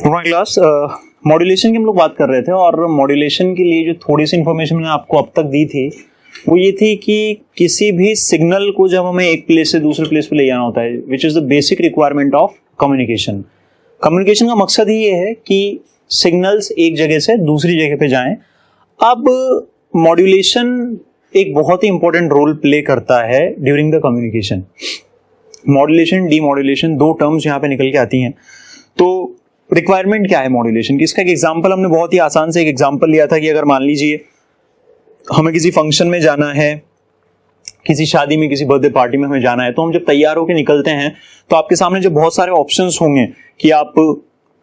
Class modulation की हम लोग बात कर रहे थे और मॉड्यूलेशन के लिए जो थोड़ी सी इन्फॉर्मेशन मैंने आपको अब तक दी थी वो ये थी कि किसी भी सिग्नल को जब हमें एक प्लेस से दूसरे प्लेस पे ले जाना होता है which is the basic requirement of communication. Communication का मकसद ही ये है कि सिग्नल्स एक जगह से दूसरी जगह पे जाएं। अब मॉड्यूलेशन एक बहुत ही इंपॉर्टेंट रोल प्ले करता है during the communication. Modulation demodulation दो टर्म्स यहाँ पे निकल के आती हैं। तो रिक्वायरमेंट क्या है मॉड्यूलेशन की, इसका एक एग्जांपल हमने बहुत ही आसान से एक एग्जांपल लिया था कि अगर मान लीजिए हमें किसी फंक्शन में जाना है, किसी शादी में, किसी बर्थडे पार्टी में हमें जाना है, तो हम जब तैयार होकर निकलते हैं तो आपके सामने जो बहुत सारे ऑप्शंस होंगे कि आप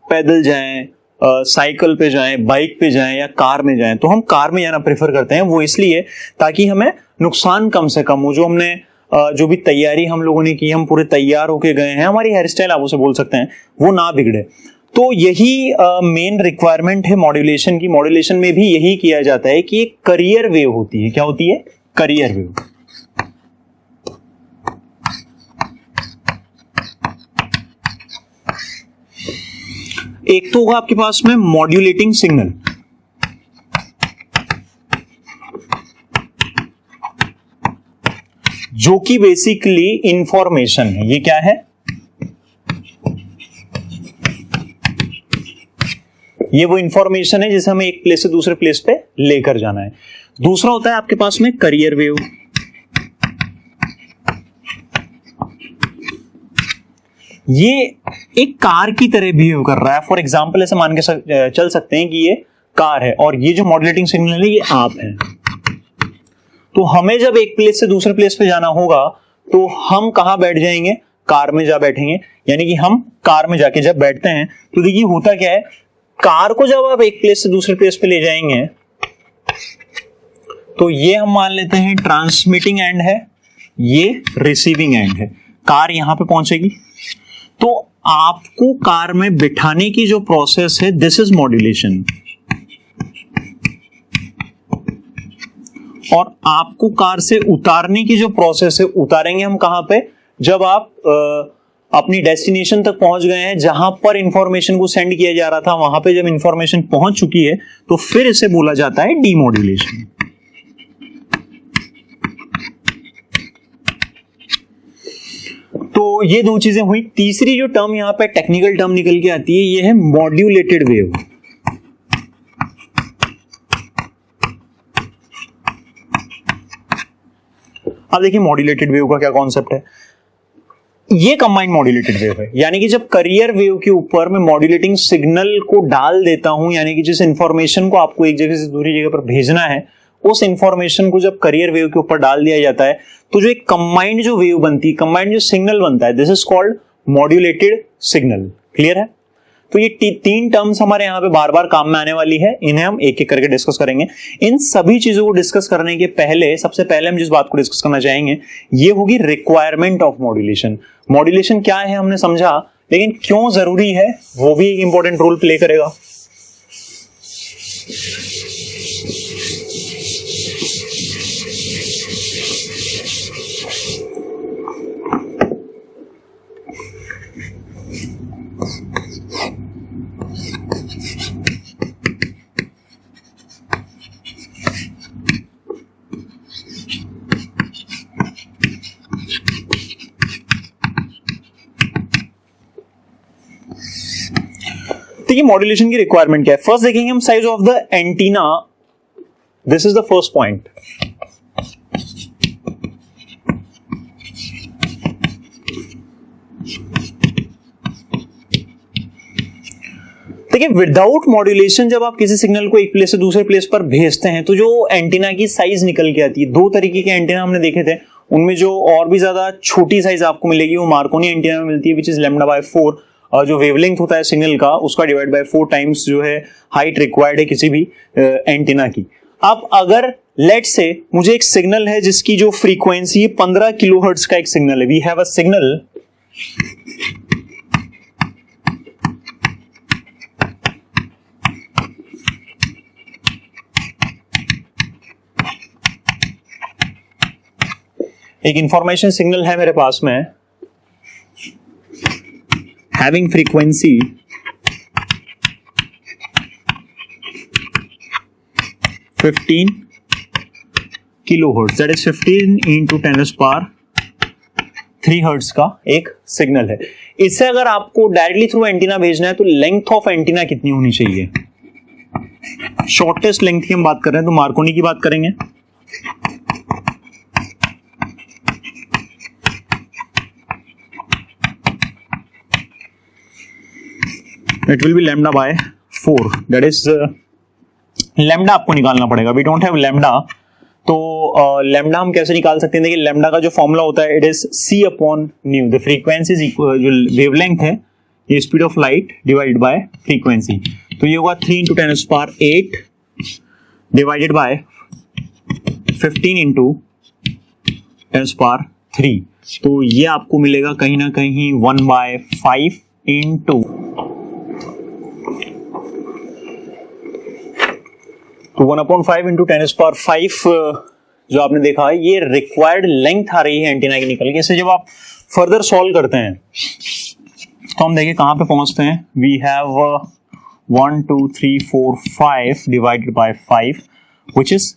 पैदल जाएं, साइकिल पे जाएं, बाइक पे जाएं या कार में जाएं। तो हम कार में जाना प्रेफर करते हैं, वो इसलिए ताकि हमें नुकसान कम से कम हो। जो हमने जो भी तैयारी हम लोगों ने की, हम पूरे तैयार होके गए हैं, हमारी हेयर स्टाइल आप उसे बोल सकते हैं, वो ना बिगड़े। तो यही मेन रिक्वायरमेंट है मॉड्यूलेशन की। मॉड्यूलेशन में भी यही किया जाता है कि एक करियर वेव होती है। क्या होती है? Carrier wave. एक तो होगा आपके पास में मॉड्यूलेटिंग सिग्नल, जो कि बेसिकली इंफॉर्मेशन है। ये क्या है? ये वो इंफॉर्मेशन है जिसे हमें एक प्लेस से दूसरे प्लेस पे लेकर जाना है। दूसरा होता है आपके पास में करियर वेव। ये एक कार की तरह बिहेव कर रहा है। फॉर एग्जांपल ऐसे मान के चल सकते हैं कि ये कार है और ये जो मॉड्यूलेटिंग सिग्नल है ये आप है। तो हमें जब एक प्लेस से दूसरे प्लेस पे जाना होगा तो हम कहां बैठ जाएंगे? कार में जा बैठेंगे। यानी कि हम कार में जाके जब बैठते हैं तो देखिए होता क्या है, कार को जब आप एक प्लेस से दूसरे प्लेस पे ले जाएंगे तो ये हम मान लेते हैं ट्रांसमिटिंग एंड है, ये रिसीविंग एंड है। कार यहां पे पहुंचेगी तो आपको कार में बिठाने की जो प्रोसेस है, दिस इज मॉड्यूलेशन। और आपको कार से उतारने की जो प्रोसेस है, उतारेंगे हम कहां पे? जब आप अपनी डेस्टिनेशन तक पहुंच गए हैं, जहां पर इंफॉर्मेशन को सेंड किया जा रहा था, वहां पे जब इंफॉर्मेशन पहुंच चुकी है तो फिर इसे बोला जाता है डीमॉड्यूलेशन। तो ये दो चीजें हुई। तीसरी जो टर्म यहां पे टेक्निकल टर्म निकल के आती है, ये है मॉड्यूलेटेड वेव। अब देखिए मॉड्यूलेटेड वेव का क्या कॉन्सेप्ट है। ये कंबाइंड मॉड्यूलेटेड वेव है, यानी कि जब करियर वेव के ऊपर मैं मॉड्यूलेटिंग सिग्नल को डाल देता हूं, यानी कि जिस इंफॉर्मेशन को आपको एक जगह से दूसरी जगह पर भेजना है, उस इंफॉर्मेशन को जब करियर वेव के ऊपर डाल दिया जाता है तो जो एक कंबाइंड जो वेव बनती है, कंबाइंड जो सिग्नल बनता है, this is called modulated signal. Clear है? तो ये तीन टर्म्स हमारे यहाँ पे बार बार काम में आने वाली है, इन्हें हम एक एक करके डिस्कस करेंगे। इन सभी चीजों को डिस्कस करने के पहले सबसे पहले हम जिस बात को डिस्कस करना चाहेंगे ये होगी रिक्वायरमेंट ऑफ मॉड्यूलेशन। मॉड्यूलेशन क्या है हमने समझा, लेकिन क्यों जरूरी है वो भी एक इंपॉर्टेंट रोल प्ले करेगा। देखिए मॉड्यूलेशन की रिक्वायरमेंट क्या है। फर्स्ट देखेंगे हम size of the antenna. This is the first point. देखिए विदाउट मॉड्यूलेशन जब आप किसी सिग्नल को एक प्लेस से दूसरे प्लेस पर भेजते हैं तो जो एंटीना की साइज निकल के आती है, दो तरीके के एंटीना हमने देखे थे, उनमें जो और भी ज्यादा छोटी साइज आपको मिलेगी वो मार्कोनी एंटीना में मिलती है, विच इज λ/4। जो वेवलेंथ होता है सिग्नल का उसका डिवाइड बाय 4 टाइम्स जो है हाइट रिक्वायर्ड है किसी भी एंटीना की। अब अगर लेट से मुझे एक सिग्नल है जिसकी जो फ्रीक्वेंसी 15 किलोहर्ट्ज का एक सिग्नल है, वी हैव अ सिग्नल एक इंफॉर्मेशन सिग्नल है मेरे पास में having frequency 15 kilohertz, that is 15 into 10⁻³ hertz का एक सिग्नल है। इससे अगर आपको डायरेक्टली थ्रू एंटीना भेजना है तो लेंथ ऑफ एंटीना कितनी होनी चाहिए? शॉर्टेस्ट लेंथ की हम बात कर रहे हैं तो मार्कोनी की बात करेंगे। It will B lambda by 4, that is lambda आपको निकालना पड़ेगा। वी डोंट हैव लैम्डा, तो लैम्डा हम कैसे निकाल सकते हैं? देखिए लैम्डा का जो फॉर्मूला होता है it is c upon new. The frequency is equal, जो वेवलेंथ है ये speed of light divided by frequency, तो ये होगा 3 इंटू 10⁸ डिवाइडेड बाय 15 इंटू 10⁻³, तो ये आपको मिलेगा कहीं ना कहीं 1/5 इंटू, तो 1/5 इंटू 10⁵ जो आपने देखा है ये रिक्वायर्ड लेंथ आ रही है एंटीना की निकल के। इसे जब आप फर्दर सॉल्व करते हैं तो हम देखिए कहां पे पहुंचते हैं। We have 1 2 3 4 5 divided by 5 which is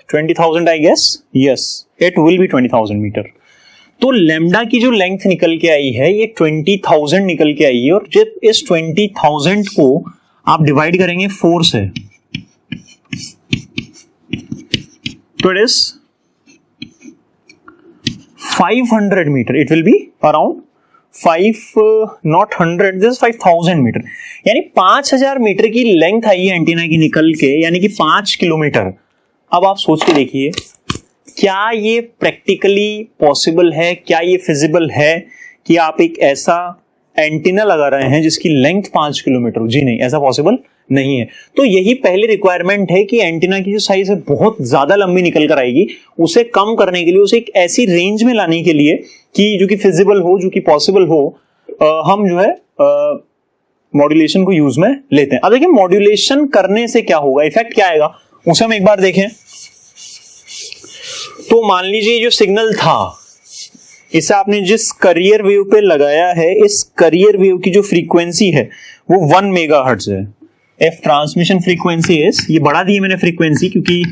20,000 I guess. Yes, it will be 20,000 meter. तो लैम्डा की जो लेंथ निकल के आई है ये 20,000 निकल के आई है, और जब इस 20,000 को आप डिवाइड करेंगे 4 से तो it is 500 meter. It will be around 5 not 100, this 5,000 meter, यानी 5,000 मीटर की लेंथ आई है एंटीना की निकल के, यानी कि 5 किलोमीटर। अब आप सोच के देखिए क्या ये प्रैक्टिकली पॉसिबल है, क्या ये फिजिबल है कि आप एक ऐसा एंटीना लगा रहे हैं जिसकी लेंथ 5 किलोमीटर हो? जी नहीं, ऐसा पॉसिबल नहीं है। तो यही पहली रिक्वायरमेंट है कि एंटीना की जो साइज है बहुत ज्यादा लंबी निकल कर आएगी, उसे कम करने के लिए, उसे एक ऐसी रेंज में लाने के लिए कि जो कि फिजिबल हो, जो कि पॉसिबल हो, हम जो है मॉड्यूलेशन को यूज में लेते हैं। अब देखिए मॉड्यूलेशन करने से क्या होगा, इफेक्ट क्या आएगा, उसे हम एक बार देखें। तो मान लीजिए जो सिग्नल था इसे आपने जिस कैरियर वेव पे लगाया है, इस कैरियर वेव की जो फ्रीक्वेंसी है वो 1 मेगाहर्ट्ज है। एफ ट्रांसमिशन फ्रीक्वेंसी इज, ये बढ़ा दी मैंने फ्रीक्वेंसी क्योंकि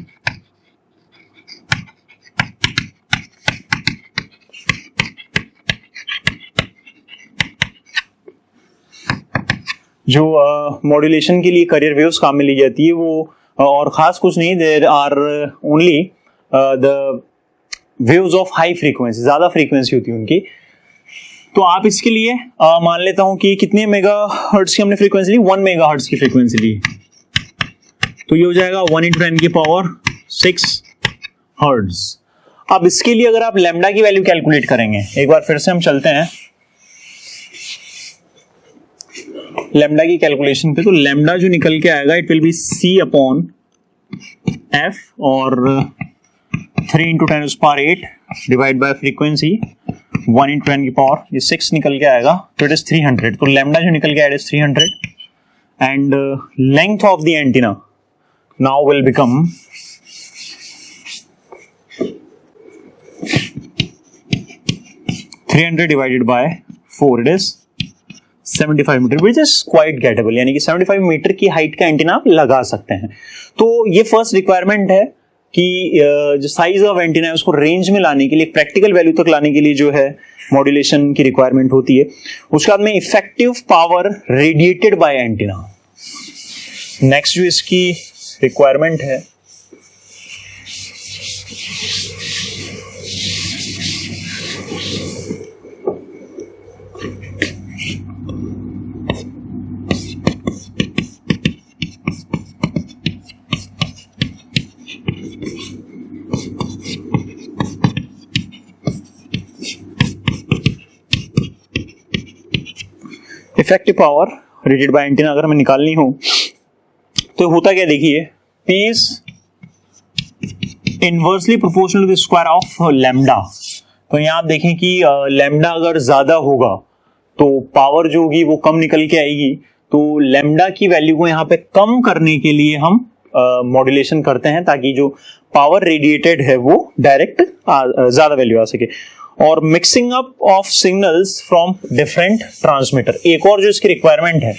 जो मॉड्यूलेशन के लिए कैरियर वेव्स काम में ली जाती है वो और खास कुछ नहीं, there are only the waves of high frequency, ज्यादा फ्रीक्वेंसी होती है उनकी। तो आप इसके लिए मान लेता हूं कि कितने मेगाहर्ट्ज की हमने फ्रीक्वेंसी ली, 1 मेगाहर्ट्ज की फ्रीक्वेंसी ली, तो ये हो जाएगा 1 × 10⁶ हर्ट्ज। अब इसके लिए अगर आप लैम्डा की वैल्यू कैलकुलेट करेंगे, एक बार फिर से हम चलते हैं लैम्डा की कैलकुलेशन पे, तो लैम्डा जो निकल के आएगा it will B c upon f और 3 × 10⁸ डिवाइड बाय फ्रीक्वेंसी 1 × 10⁶ निकल के आएगा, तो इट इज 300। तो लैम्डा जो निकल के आएगा it is 300 and length of the antenna now will become 300 divided by 4, it is 75 meter, which is quite gettable, यानी कि 75 मीटर की हाइट का एंटीना आप लगा सकते हैं। तो ये फर्स्ट रिक्वायरमेंट है कि जो साइज ऑफ एंटीना है उसको रेंज में लाने के लिए, प्रैक्टिकल वैल्यू तक लाने के लिए जो है मॉड्यूलेशन की रिक्वायरमेंट होती है। उसके बाद में effective power radiated by antenna, next जो इसकी रिक्वायरमेंट है effective power rated by antenna अगर हमें निकालनी हो तो होता क्या, देखिए P is inversely proportional to the square of lambda. तो यहां आप देखें कि लैम्डा अगर ज्यादा होगा तो पावर जो होगी वो कम निकल के आएगी। तो लैम्डा की वैल्यू को यहाँ पे कम करने के लिए हम मॉड्यूलेशन करते हैं ताकि जो पावर रेडिएटेड है वो डायरेक्ट ज्यादा वैल्यू आ सके। और mixing up of signals from different transmitter, एक और जो इसकी रिक्वायरमेंट है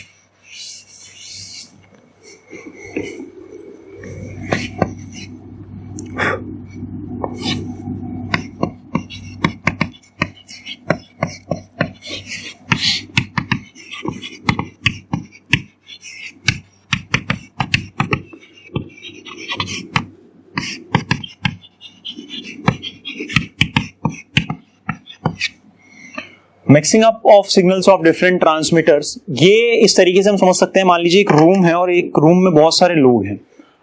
mixing up of signals of different transmitters, ये इस तरीके से हम समझ सकते हैं। मान लीजिए एक रूम है और एक रूम में बहुत सारे लोग हैं।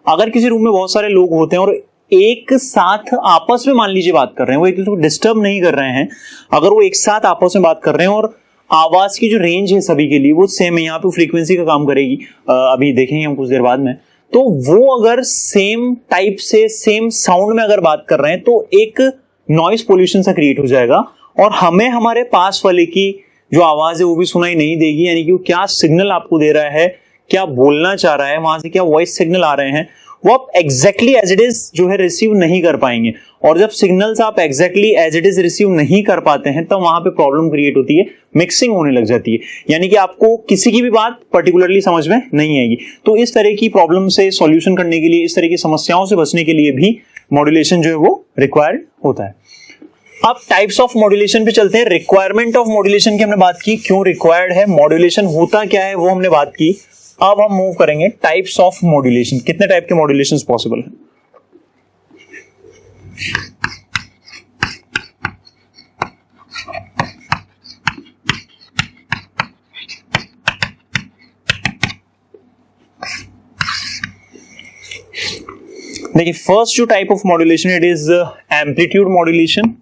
अगर किसी रूम में बहुत सारे लोग होते हैं और एक साथ आपस में मान लीजिए बात कर रहे हैं, वो एक दूसरे को डिस्टर्ब नहीं कर रहे हैं, अगर वो एक साथ आपस में बात कर रहे हैं और आवाज की जो रेंज है सभी के लिए वो सेम है, यहाँ पे फ्रीक्वेंसी का काम करेगी, अभी देखेंगे हम कुछ देर बाद में, तो वो अगर सेम टाइप से सेम साउंड में अगर बात कर रहे हैं तो एक नॉइस पोल्यूशन सा क्रिएट हो जाएगा और हमें हमारे पास वाले की जो आवाज है वो भी सुनाई नहीं देगी। यानी कि वो क्या सिग्नल आपको दे रहा है, क्या बोलना चाह रहा है, वहां से क्या वॉइस सिग्नल आ रहे हैं, वो आप एग्जैक्टली एज इट इज जो है रिसीव नहीं कर पाएंगे। और जब सिग्नल्स आप exactly as it is receive नहीं कर पाते हैं तब वहां पे प्रॉब्लम क्रिएट होती है, मिक्सिंग होने लग जाती है, यानी कि आपको किसी की भी बात पर्टिकुलरली समझ में नहीं आएगी। तो इस तरह की प्रॉब्लम से सॉल्यूशन करने के लिए, इस तरह की समस्याओं से बचने के लिए भी मॉड्यूलेशन जो है वो रिक्वायर्ड होता है। अब टाइप्स ऑफ मॉड्यूलेशन पे चलते हैं। रिक्वायरमेंट ऑफ मॉड्यूलेशन की हमने बात की, क्यों रिक्वायर्ड है, मॉड्यूलेशन होता क्या है वो हमने बात की। अब हम मूव करेंगे टाइप्स ऑफ मॉड्यूलेशन, कितने टाइप के मॉड्यूलेशंस पॉसिबल है। देखिए फर्स्ट जो type of modulation it is amplitude modulation.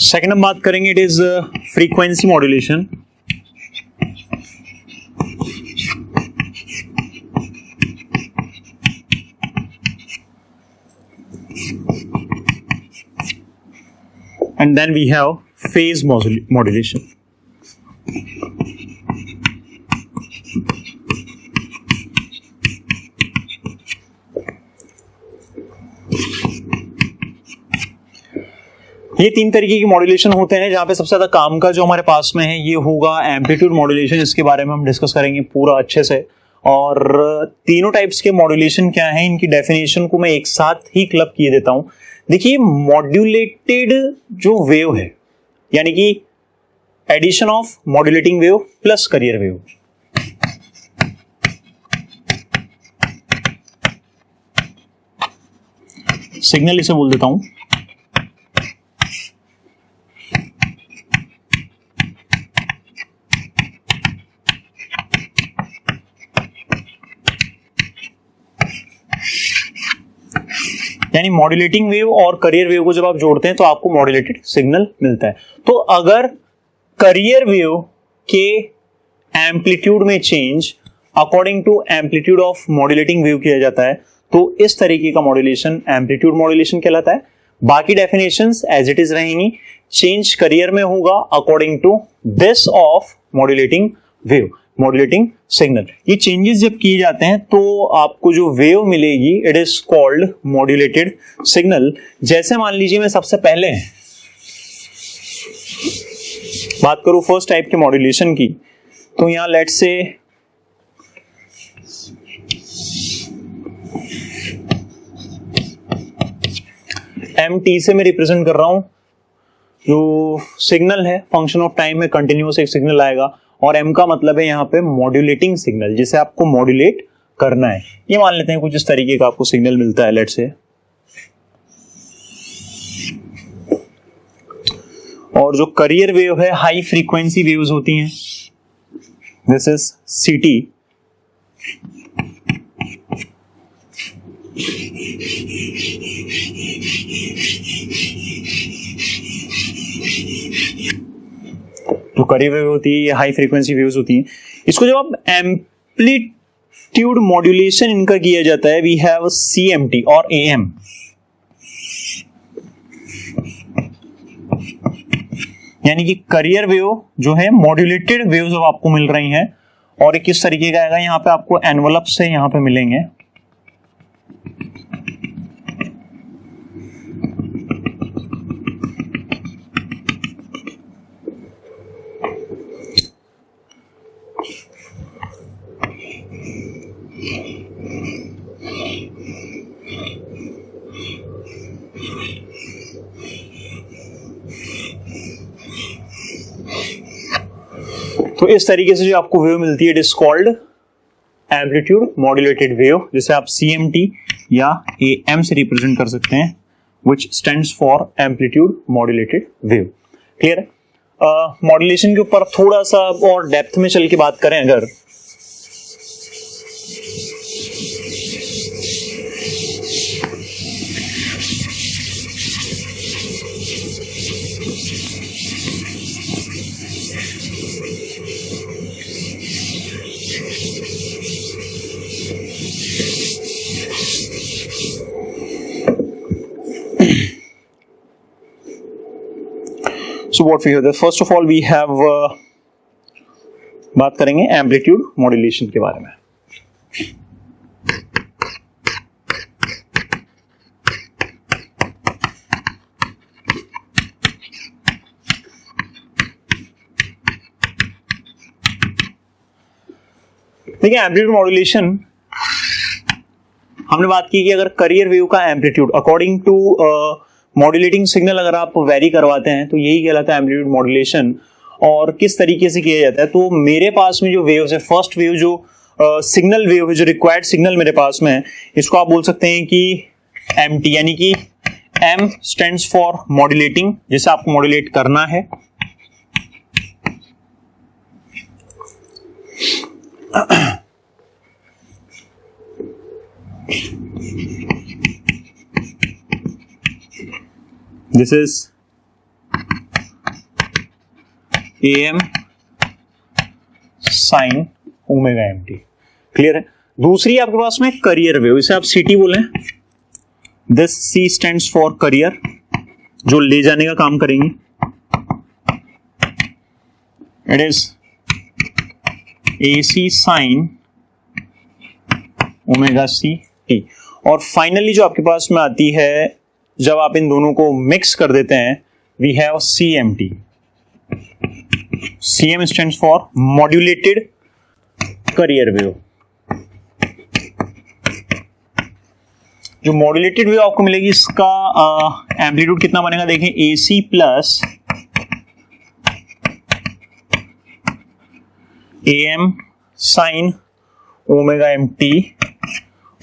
Second हम बात करेंगे it is frequency modulation. And then we have phase modulation. ये तीन तरीके की मॉड्यूलेशन होते हैं, जहां पे सबसे ज्यादा काम का जो हमारे पास में है ये होगा एम्पलीट्यूड मॉड्यूलेशन। इसके बारे में हम डिस्कस करेंगे पूरा अच्छे से। और तीनों टाइप्स के मॉड्यूलेशन क्या हैं, इनकी डेफिनेशन को मैं एक साथ ही क्लब किए देता हूं। देखिए मॉड्यूलेटेड जो वेव है, यानी कि addition of modulating wave plus carrier wave, signal इसे बोल देता हूं। यानी मॉड्यूलेटिंग वेव और कैरियर वेव को जब आप जोड़ते हैं तो आपको मॉड्यूलेटेड सिग्नल मिलता है। तो अगर कैरियर वेव के एम्पलीट्यूड में change according to amplitude of modulating wave किया जाता है तो इस तरीके का मॉड्यूलेशन एम्पलीट्यूड मॉड्यूलेशन कहलाता है। बाकी डेफिनेशंस एज इट इज रहेंगी। चेंज कैरियर में होगा according to this of modulating wave, modulating signal. ये चेंजेस जब किए जाते हैं तो आपको जो वेव मिलेगी it is called modulated signal. जैसे मान लीजिए मैं सबसे पहले बात करूं फर्स्ट टाइप के मॉड्यूलेशन की, तो यहां लेट्स से MT से मैं रिप्रेजेंट कर रहा हूं। जो सिग्नल है फंक्शन ऑफ टाइम में कंटिन्यूअस एक सिग्नल आएगा और M का मतलब है यहाँ पे मॉड्यूलेटिंग सिग्नल, जिसे आपको मॉड्यूलेट करना है। ये मान लेते हैं कुछ इस तरीके का आपको सिग्नल मिलता है लेट्स से। और जो कैरियर वेव है हाई फ्रीक्वेंसी वेव्स होती हैं, दिस इज CT। जो कैरियर वेव होती है ये हाई फ्रीक्वेंसी वेव्स होती हैं। इसको जब आप एम्पलीट्यूड मॉड्यूलेशन इनका किया जाता है, वी हैव CMT और AM। यानी कि कैरियर वेव जो है मॉड्यूलेटेड वेव्स अब आपको मिल रही हैं और ये किस तरीके का आएगा, यहाँ पे आपको एनवलप से यहाँ पे मिलेंगे। तो इस तरीके से जो आपको वेव मिलती है it is called amplitude modulated wave, जिसे आप CMT या AM से रिप्रेजेंट कर सकते हैं, which stands for amplitude modulated wave. Clear है? मॉड्यूलेशन के ऊपर थोड़ा सा और डेप्थ में चल के बात करें अगर, so what we have there, first of all we have बात करेंगे एम्पलीट्यूड मॉड्यूलेशन के बारे में. देखिए एम्पलीट्यूड मॉड्यूलेशन हमने बात की कि अगर करियर वेव का amplitude according to modulating signal अगर आप वेरी करवाते हैं तो यही कहलाता है एम्पलीट्यूड मॉड्यूलेशन. और किस तरीके से किया जाता है, तो मेरे पास में जो वेव्स है, फर्स्ट वेव जो सिग्नल वेव है, जो रिक्वायर्ड सिग्नल मेरे पास में है, इसको आप बोल सकते हैं कि MT, यानी कि M स्टैंड्स फॉर मॉड्यूलेटिंग, जिसे आपको मॉड्यूलेट करना है. This is AM sin omega MT. Clear है? दूसरी आपके पास में करियर वेव, इसे आप CT बोलें. This C stands for career, जो ले जाने का काम करेंगे. It is AC sin omega CT. और फाइनली जो आपके पास में आती है, जब आप इन दोनों को मिक्स कर देते हैं, we have CMT. CM stands for modulated carrier wave. जो मॉड्यूलेटेड वेव आपको मिलेगी, इसका एम्पलीट्यूड कितना बनेगा देखें, AC plus AM sine omega MT.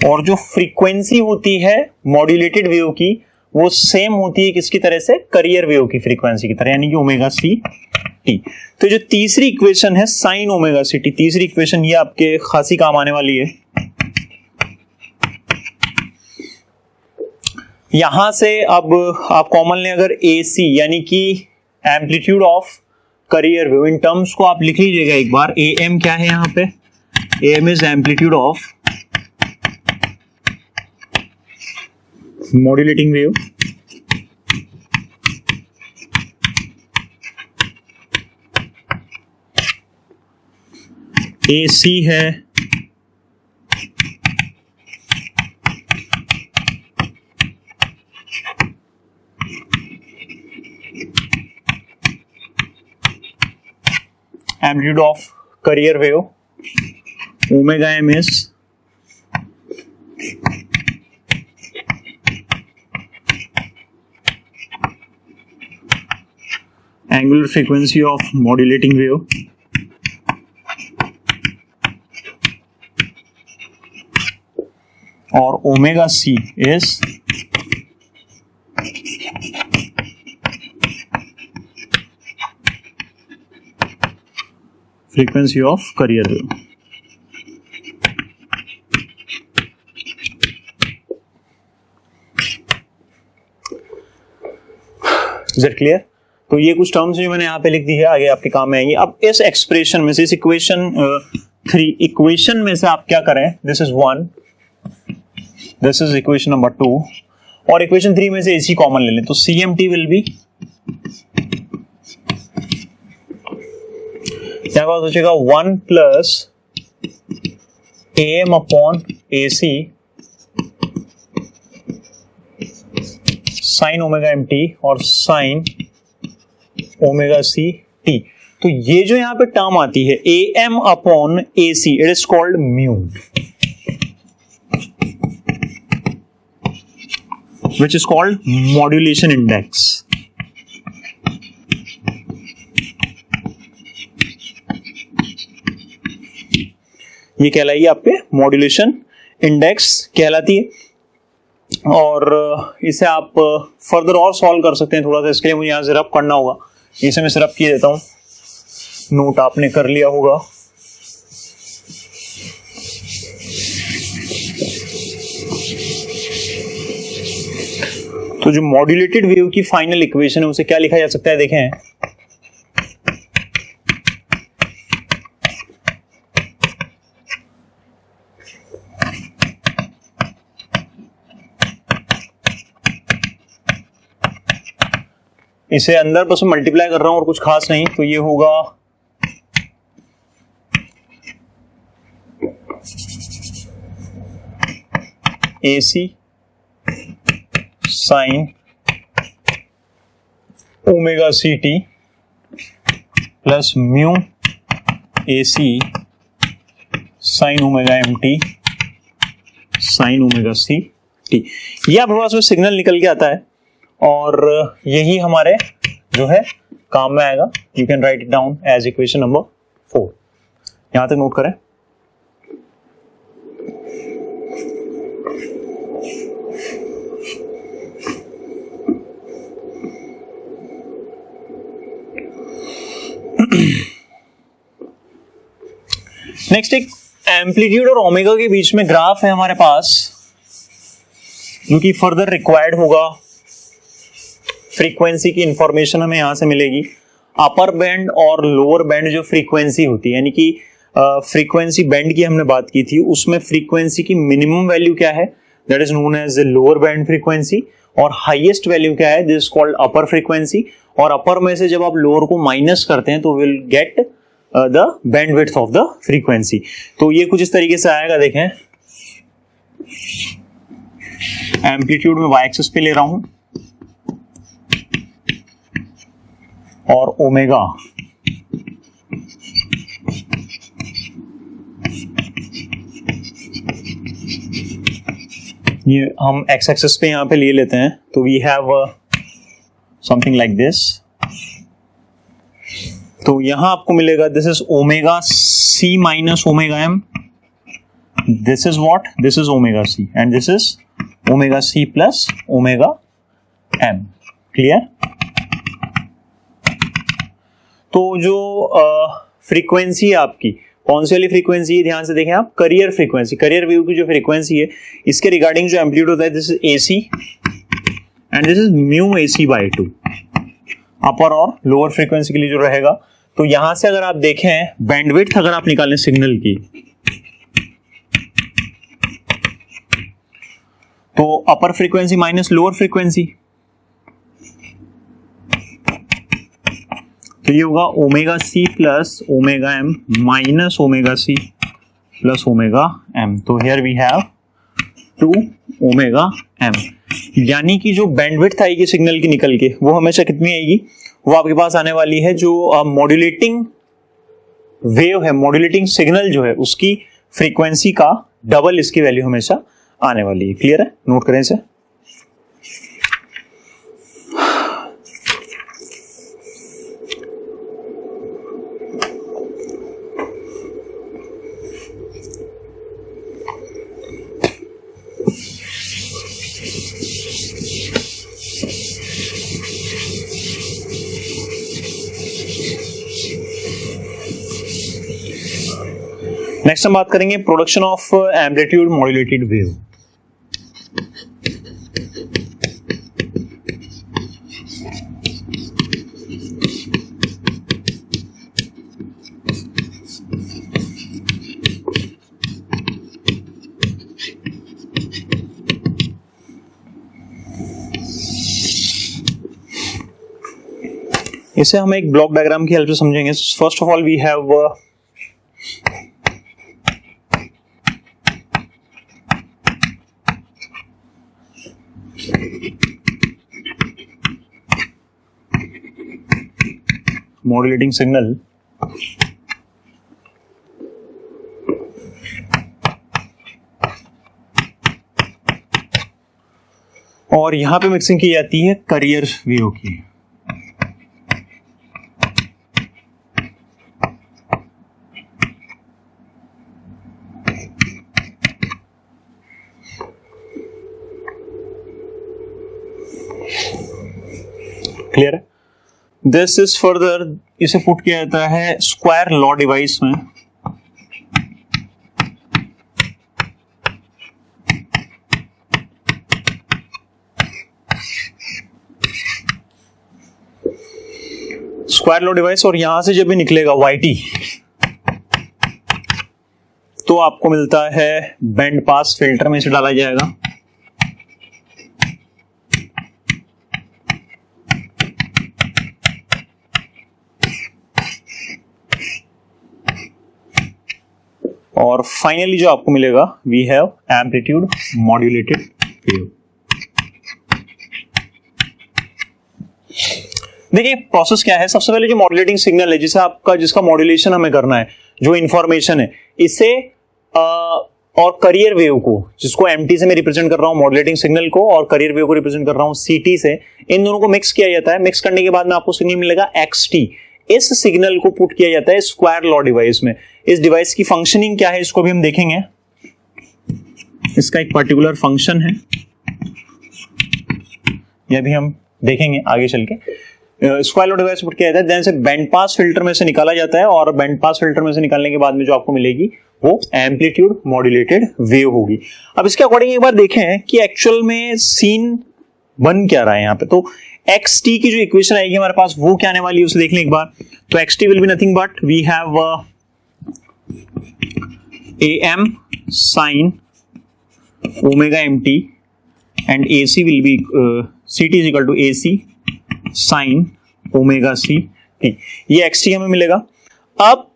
और जो फ्रीक्वेंसी होती है मॉड्यूलेटेड वेव की, वो सेम होती है किसकी तरह से, करियर वेव की फ्रीक्वेंसी की तरह, यानी कि ओमेगा CT. तो जो तीसरी इक्वेशन है साइन ओमेगा CT, तीसरी इक्वेशन ये आपके खासी काम आने वाली है. यहां से अब आप कॉमन लें अगर AC, यानी कि amplitude of career wave, in terms को आप लिख लीजिएगा एक बार. AM क्या है यहां पे, AM is amplitude of modulating wave. AC है amplitude of career wave. Omega M is angular frequency of modulating wave. और omega C is frequency of carrier wave. Is that clear? तो ये कुछ टर्म्स जो मैंने यहाँ पे लिख दी है, आगे आपके काम में आएंगी. अब इस एक्सप्रेशन में से, इस इक्वेशन 3 इक्वेशन में से आप क्या करें, this is 1, this is equation number 2, और इक्वेशन 3 में से AC कॉमन ले लें, तो CMT विल बी, क्या बात हो जाएगा, 1 plus AM upon AC sign omega MT और साइन ओमेगा CT. तो ये जो यहां पे टर्म आती है AM upon AC, it is called mu, which is called modulation index. ये कहलाइए आपके मॉड्यूलेशन इंडेक्स कहलाती है। और इसे आप फर्दर और सॉल्व कर सकते हैं थोड़ा सा, इसके लिए मुझे यहाँ से रब करना होगा। इसे मैं रब किए देता हूँ, नोट आपने कर लिया होगा। तो जो मॉड्यूलेटेड वेव की फाइनल इक्वेशन है उसे क्या लिखा जा सकता है, देखें। इसे अंदर बस मल्टीप्लाई कर रहा हूं और कुछ खास नहीं, तो ये होगा AC sine omega CT plus mu AC sign omega MT sine omega CT। ये आपके पास में सिग्नल निकल के आता है और यही हमारे जो है काम में आएगा। You can write it down as equation number 4। यहां तक नोट करें। नेक्स्ट एक एम्पलीट्यूड और ओमेगा के बीच में ग्राफ है हमारे पास, जो कि फर्दर रिक्वायर्ड होगा। फ्रीक्वेंसी की इंफॉर्मेशन हमें यहां से मिलेगी। अपर बैंड और लोअर बैंड जो फ्रीक्वेंसी होती है, यानी कि फ्रीक्वेंसी बैंड की हमने बात की थी, उसमें फ्रीक्वेंसी की मिनिमम वैल्यू क्या है, that is known as the lower band frequency, और हाईएस्ट वैल्यू क्या है, this is called upper frequency. और अपर में से जब आप लोअर को माइनस करते हैं तो will get the bandwidth of the frequency. तो ये कुछ इस तरीके से आएगा, देखें। एम्पलीट्यूड में वाई एक्सिस पे ले रहा हूं और ओमेगा ये हम एक्स एक्सिस पे यहां पे ले लेते हैं। तो we have something like this. तो यहां आपको मिलेगा this is omega C minus omega m, this is what, this is omega c and this is omega C plus omega m. Clear? तो जो फ्रीक्वेंसी है आपकी, कौन सी वाली फ्रीक्वेंसी है, ध्यान से देखें आप, करियर फ्रीक्वेंसी, करियर वेव की जो फ्रीक्वेंसी है, इसके रिगार्डिंग जो एम्पलीट्यूड होता है, this is AC and this is mu AC by 2, upper और लोअर फ्रीक्वेंसी के लिए जो रहेगा। तो यहां से अगर आप देखें बैंडविड्थ अगर आप निकालें सिग्नल की, तो upper frequency minus lower frequency, तो ये होगा ओमेगा सी plus omega M minus omega सी प्लस ओमेगा एम। तो here we have 2 omega M, यानी कि जो बैंडविड्थ आएगी सिग्नल की निकल के, वो हमेशा कितनी आएगी, वो आपके पास आने वाली है जो मॉड्यूलेटिंग वेव है, मॉड्यूलेटिंग सिग्नल जो है उसकी फ्रीक्वेंसी का डबल इसकी वैल्यू हमेशा आने वाली है। क्लियर है? नोट करें इसे। नेक्स्ट हम बात करेंगे production of amplitude modulated wave. इसे हम एक ब्लॉक डायग्राम की हेल्प से समझेंगे। First of all we have modulating signal, और यहां पे मिक्सिंग की जाती है करियर वेव की। क्लियर है? दिस इज फर्दर, इसे पुट किया जाता है स्क्वायर लॉ डिवाइस में। स्क्वायर लॉ डिवाइस, और यहां से जब भी निकलेगा YT तो आपको मिलता है बैंड पास फिल्टर में इसे डाला जाएगा। और फाइनली जो आपको मिलेगा we have amplitude modulated wave. देखिए प्रोसेस क्या है, सबसे पहले जो मॉड्यूलेटिंग सिग्नल है जिसका मॉड्यूलेशन हमें करना है, जो इंफॉर्मेशन है इसे और करियर वेव को, जिसको MT से मैं रिप्रेजेंट कर रहा हूं मॉड्यूलेटिंग सिग्नल को, और करियर वेव को रिप्रेजेंट कर रहा हूं CT से, इन दोनों को मिक्स किया जाता है। मिक्स करने के बाद में आपको सिग्नल मिलेगा XT। इस सिग्नल को पुट किया जाता है स्क्वायर लॉ डिवाइस में। इस डिवाइस की फंक्शनिंग क्या है इसको भी हम देखेंगे। इसका एक पर्टिकुलर फंक्शन है, यह भी हम देखेंगे आगे चल के। स्क्वायर लॉ डिवाइस पुट किया जाता है, देन से बैंड पास फिल्टर में से निकाला जाता है, और बैंड पास फिल्टर में से निकालने के बाद में जो आपको मिलेगी वो एम्पलीट्यूड मॉड्यूलेटेड वेव होगी। अब इसके अकॉर्डिंग एक बार देखें कि एक्चुअल में सीन बन क्या रहा है यहाँ पे। तो XT की जो इक्वेशन आएगी हमारे पास वो क्या आने वाली है उसे देख लें एक बार। तो XT will be nothing but we have AM sin omega MT and AC will be CT is equal to AC sin omega C T। ये XT हमें मिलेगा। अब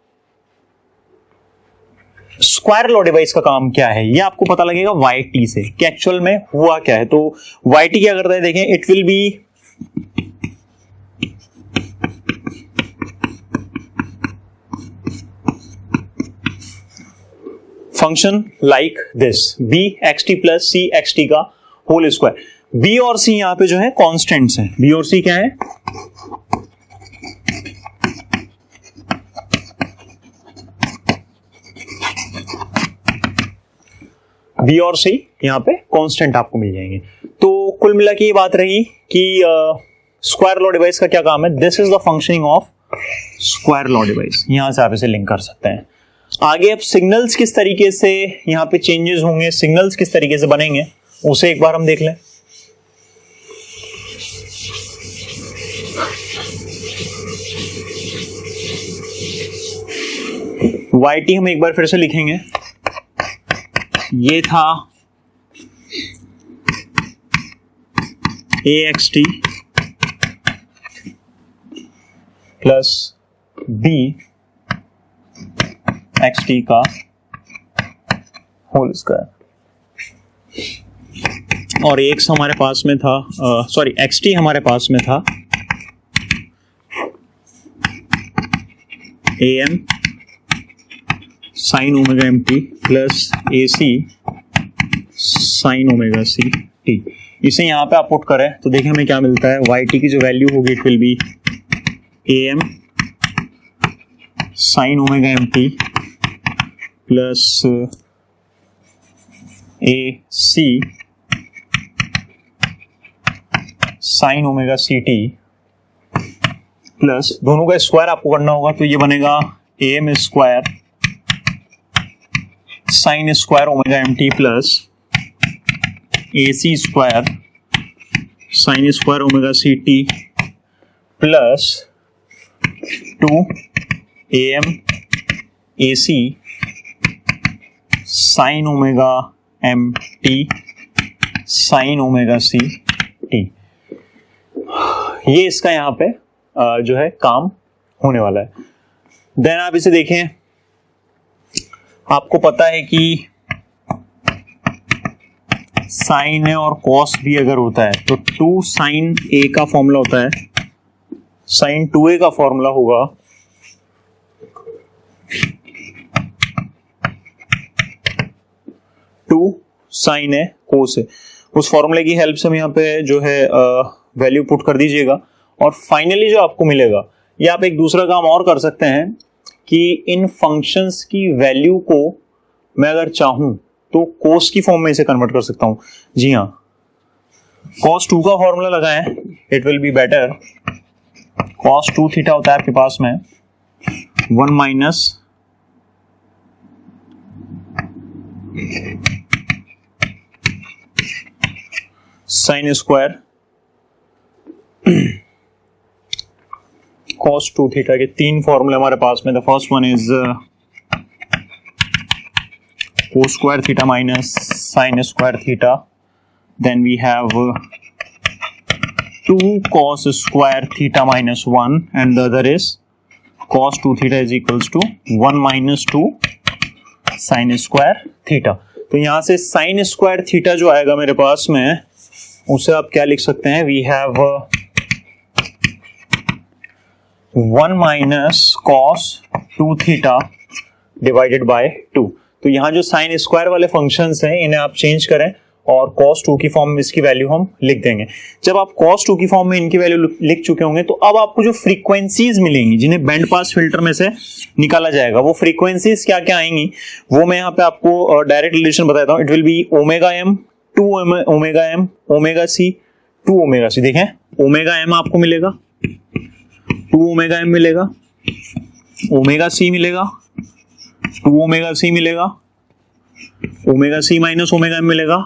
स्क्वायर लॉ डिवाइस का काम क्या है ये आपको पता लगेगा YT से कि एक्चुअल में हुआ क्या है। तो YT क्या करता है देखें, it will B function like this BXT plus CXT का होल स्क्वायर। B और C यहां पे जो है कॉन्स्टेंट्स हैं। B और C क्या है, B और C यहां पे कांस्टेंट आपको मिल जाएंगे। तो कुल मिला के ये बात रही कि स्क्वायर लॉ डिवाइस का क्या काम है। This is the functioning of square law device. यहां से आप इसे लिंक कर सकते हैं। आगे अब सिग्नल्स किस तरीके से यहां पे चेंजेस होंगे, सिग्नल्स किस तरीके से बनेंगे उसे एक बार हम देख लें। YT हम एक बार फिर से लिखेंगे, ये था AXT प्लस BXT का होल स्क्वायर, और X हमारे पास में था XT हमारे पास में था AM sine omega MT plus AC sine omega CT। इसे यहां पे आप पुट करें तो देखिए हमें क्या मिलता है। YT की जो वैल्यू होगी it will B AM sine omega MT plus AC sine omega CT plus दोनों का स्क्वायर आपको करना होगा, तो ये बनेगा AM square sine square omega MT plus AC square sine square omega CT plus 2 AM AC sign omega MT sine omega CT। ये इसका यहां पे जो है काम होने वाला है। देन आप इसे देखें, आपको पता है कि साइन है और कॉस भी अगर होता है तो 2 साइन A का फॉर्मूला होता है, साइन 2A का फॉर्मूला होगा 2 साइन है कोस है। उस फॉर्मूले की हेल्प से हम यहाँ पे जो है वैल्यू पुट कर दीजिएगा, और फाइनली जो आपको मिलेगा ये आप एक दूसरा काम और कर सकते हैं कि इन फंक्शंस की वैल्यू को मैं अगर चाहूं तो कोस की फॉर्म में इसे कन्वर्ट कर सकता हूं। जी हाँ, cos 2 का फॉर्मूला लगाएं, it will be better cos 2 theta होता है आपके पास में 1 minus sine square cos 2 theta के तीन फॉर्मूले हमारे पास में। The first one is cos square theta minus sine square theta, then we have 2 cos square theta minus 1 and the other is cos 2 theta is equals to 1 minus 2 sine square theta. तो यहां से sign square theta जो आएगा मेरे पास में, उसे आप क्या लिख सकते हैं, we have 1 minus cos 2 theta divided by 2। तो यहाँ जो साइन स्क्वायर वाले फंक्शंस हैं इन्हें आप चेंज करें और cos 2 की फॉर्म में इसकी वैल्यू हम लिख देंगे। जब आप cos 2 की फॉर्म में इनकी वैल्यू लिख चुके होंगे तो अब आपको जो फ्रीक्वेंसीज मिलेंगी जिन्हें बैंड पास फिल्टर में से निकाला जाएगा, वो फ्रीक्वेंसीज क्या क्या आएंगी वो मैं यहाँ पे आपको डायरेक्ट रिलेशन बताता हूँ। It will be omega m, 2 omega m, omega c, 2 omega c. देखें ओमेगा एम आपको मिलेगा, 2 ओमेगा एम मिलेगा, ओमेगा सी मिलेगा, 2 ओमेगा सी मिलेगा, ओमेगा सी माइनस ओमेगा एम मिलेगा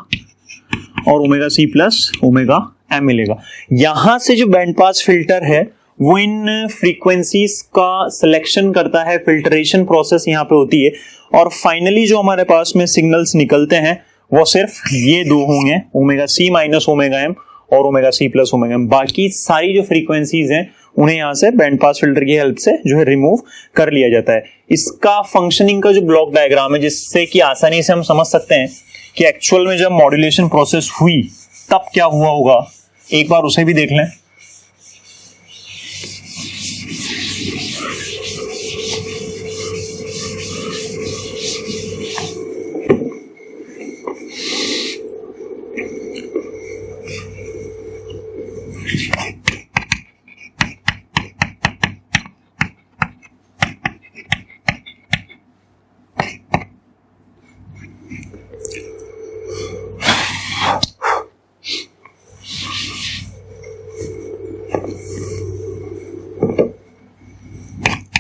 और ओमेगा सी प्लस ओमेगा एम मिलेगा। यहां से जो बैंड पास फिल्टर है वो इन फ्रीक्वेंसीज का सिलेक्शन करता है, फिल्टरेशन प्रोसेस यहां पे होती है और फाइनली जो हमारे पास में सिग्नल्स निकलते हैं वो सिर्फ ये दो होंगे, ओमेगा सी माइनस ओमेगा एम और ओमेगा सी प्लस ओमेगा एम। बाकी सारी जो फ्रीक्वेंसीज हैं उन्हें यहां से बैंड पास फिल्टर की हेल्प से जो है रिमूव कर लिया जाता है। इसका फंक्शनिंग का जो ब्लॉक डायग्राम है, जिससे कि आसानी से हम समझ सकते हैं कि एक्चुअल में जब मॉड्यूलेशन प्रोसेस हुई तब क्या हुआ होगा, एक बार उसे भी देख लें।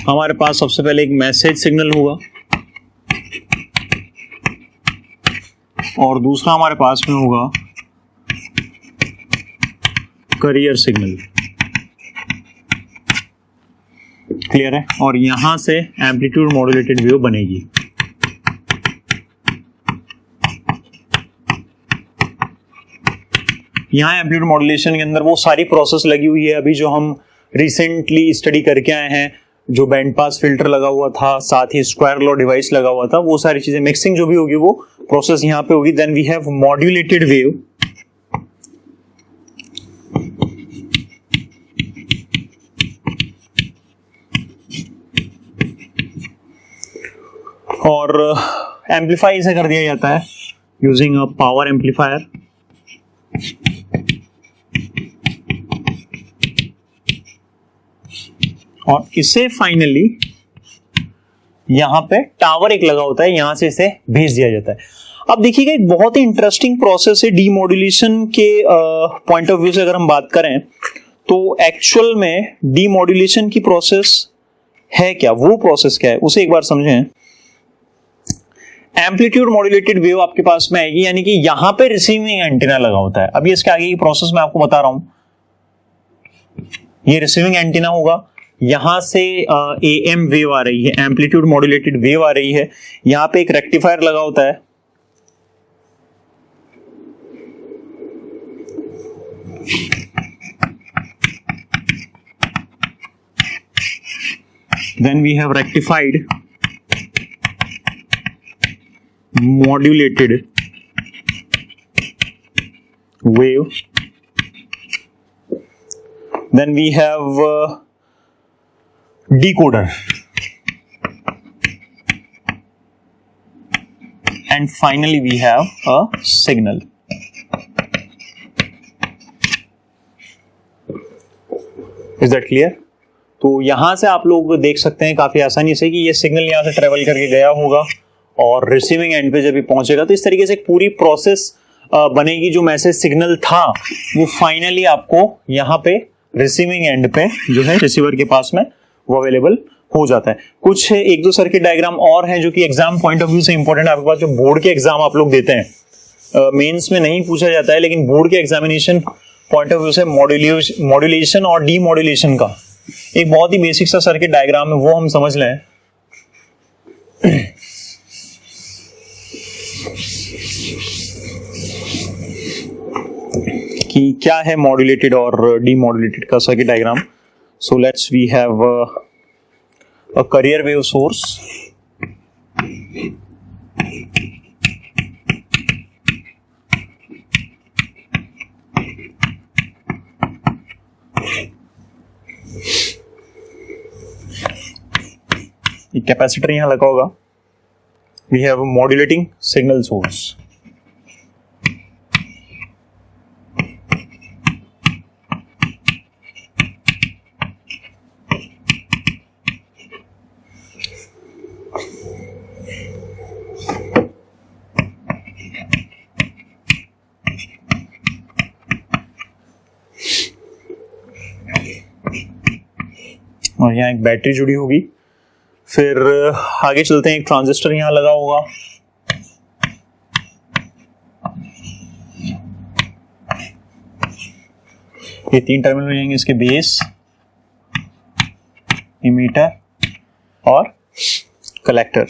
हमारे पास सबसे पहले एक मैसेज सिग्नल होगा और दूसरा हमारे पास में होगा करियर सिग्नल। क्लियर है? और यहां से एम्पलीट्यूड मॉड्यूलेटेड वेव बनेगी। यहां एम्पलीट्यूड मॉड्यूलेशन के अंदर वो सारी प्रोसेस लगी हुई है अभी जो हम रिसेंटली स्टडी करके आए हैं, जो बैंड पास फिल्टर लगा हुआ था, साथ ही स्क्वायर लॉ डिवाइस लगा हुआ था, वो सारी चीजें मिक्सिंग जो भी होगी वो प्रोसेस यहां पे होगी। Then we have modulated wave, और एम्पलीफाई इसे कर दिया जाता है यूजिंग अ पावर एम्पलीफायर। और इसे फाइनली यहां पे टावर एक लगा होता है, यहां से इसे भेज दिया जाता है। अब देखिएगा एक बहुत ही इंटरेस्टिंग प्रोसेस है डीमॉड्यूलेशन के पॉइंट ऑफ व्यू से अगर हम बात करें तो एक्चुअल में डीमॉड्यूलेशन की प्रोसेस है क्या, वो प्रोसेस क्या है उसे एक बार समझें। एम्पलीट्यूड मॉड्यूलेटेड वेव आपके पास में आएगी, यानी कि यहां पे रिसीविंग एंटीना लगा होता है। अभी इसके आगे की प्रोसेस मैं आपको बता रहा हूं। ये रिसीविंग एंटीना होगा, यहां से एएम वेव आ रही है, एम्पलीट्यूड मॉड्यूलेटेड वेव आ रही है, यहां पे एक रेक्टिफायर लगा होता है, then we have rectified modulated wave, then we have decoder, and finally we have a signal. Is that clear? तो यहां से आप लोग देख सकते हैं काफी आसानी से कि ये सिग्नल यहां से ट्रेवल करके गया होगा और रिसीविंग एंड पे जब ये पहुंचेगा तो इस तरीके से एक पूरी प्रोसेस बनेगी। जो मैसेज सिग्नल था वो फाइनली आपको यहां पे रिसीविंग एंड पे जो है रिसीवर के पास में वो अवेलेबल हो जाता है। कुछ एक दो सर्किट डायग्राम और हैं जो कि एग्जाम पॉइंट ऑफ व्यू से इंपॉर्टेंट है। आपके पास जो बोर्ड के एग्जाम आप लोग देते हैं, मेंस में नहीं पूछा जाता है, लेकिन बोर्ड के एग्जामिनेशन पॉइंट ऑफ व्यू से मॉड्यूलेशन और डीमॉड्यूलेशन का एक बहुत ही बेसिक सा सर्किट डायग्राम है, वो हम समझ लें। कि क्या है मॉड्यूलेटेड और डीमॉड्यूलेटेड का circuit diagram. So let's we have a carrier wave source, एक कैपेसिटर यहां लगा होगा। We have a modulating signal source. और यहाँ एक बैटरी जुड़ी होगी। फिर आगे चलते हैं, एक ट्रांजिस्टर यहाँ लगा होगा। ये 3 टर्मिनल हो जाएंगे इसके, बेस, इमीटर और कलेक्टर।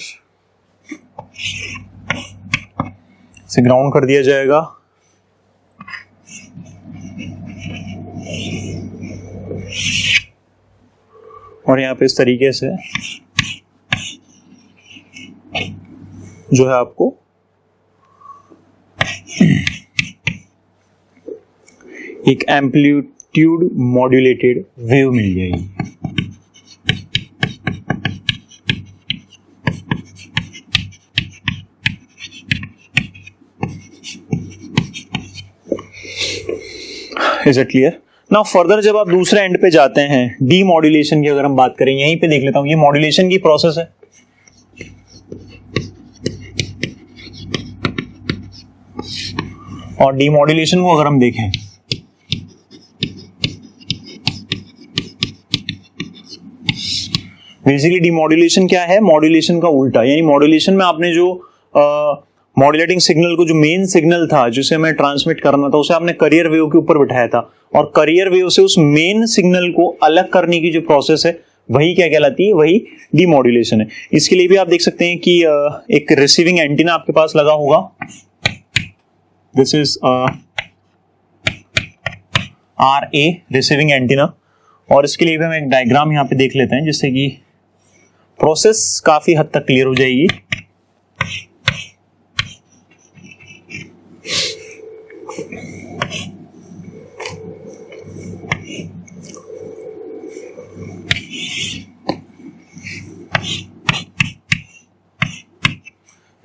इसे ग्राउंड कर दिया जाएगा। और यहाँ पे इस तरीके से जो है आपको एक एम्पलीट्यूड मॉड्यूलेटेड वेव मिल जाएगी। Is it clear? Now further जब आप दूसरे एंड पे जाते हैं, डीमॉड्यूलेशन की अगर हम बात करें, यहीं पे देख लेता हूं, ये मॉड्यूलेशन की प्रोसेस है। और डीमॉड्यूलेशन को अगर हम देखें, बेसिकली डीमॉड्यूलेशन क्या है? मॉड्यूलेशन का उल्टा। यानी मॉड्यूलेशन में आपने जो मॉड्यूलेटिंग सिग्नल को, जो मेन सिग्नल था जिसे हमें ट्रांसमिट करना था, उसे आपने कैरियर वेव के ऊपर बिठाया था, और कैरियर वेव से उस मेन सिग्नल को अलग करने की जो प्रोसेस है वही क्या कहलाती है? वही डीमॉड्यूलेशन है। इसके लिए भी आप देख सकते हैं कि एक रिसीविंग एंटीना आपके पास लगा होगा। This is RA receiving antenna, और इसके लिए भी हम एक डायग्राम यहाँ पे देख लेते हैं जिससे कि प्रोसेस काफी हद तक क्लियर हो जाएगी।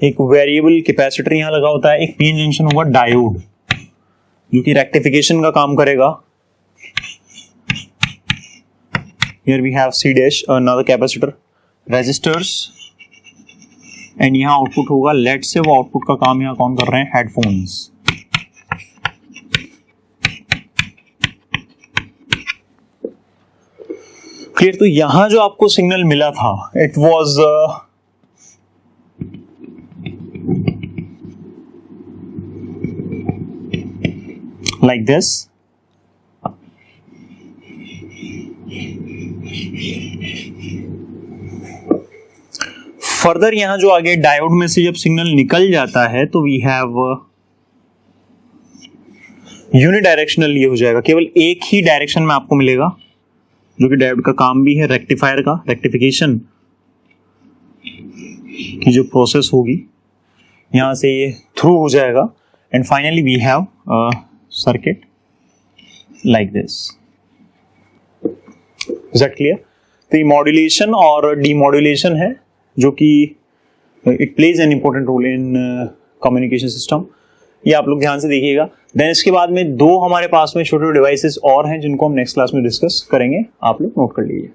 एक वेरिएबल कैपेसिटर यहां लगा होता है, एक पीएन जंक्शन होगा डायोड जो कि रेक्टिफिकेशन का काम करेगा। Here we have C dash, another capacitor, resistors, and यहाँ आउटपुट होगा। लेट से वो आउटपुट का काम यहाँ कौन कर रहे हैं? हेडफोन्स। क्लियर? तो यहां जो आपको सिग्नल मिला था, it was like this. Further यहां जो आगे डायोड में से जब सिग्नल निकल जाता है तो वी हैव यूनिडायरेक्शनल, ये हो जाएगा, केवल एक ही डायरेक्शन में आपको मिलेगा, जो कि डायोड का काम भी है रेक्टिफायर का, रेक्टिफिकेशन की जो प्रोसेस होगी यहां से ये थ्रू हो जाएगा। And finally we have circuit like this. Is that clear? तो ये मॉड्यूलेशन और डीमॉड्यूलेशन है जो कि it plays an important role in communication system. ये आप लोग ध्यान से देखिएगा। देन इसके बाद में 2 हमारे पास में छोटे डिवाइसेस और हैं जिनको हम नेक्स्ट क्लास में डिस्कस करेंगे, आप लोग नोट कर लीजिए।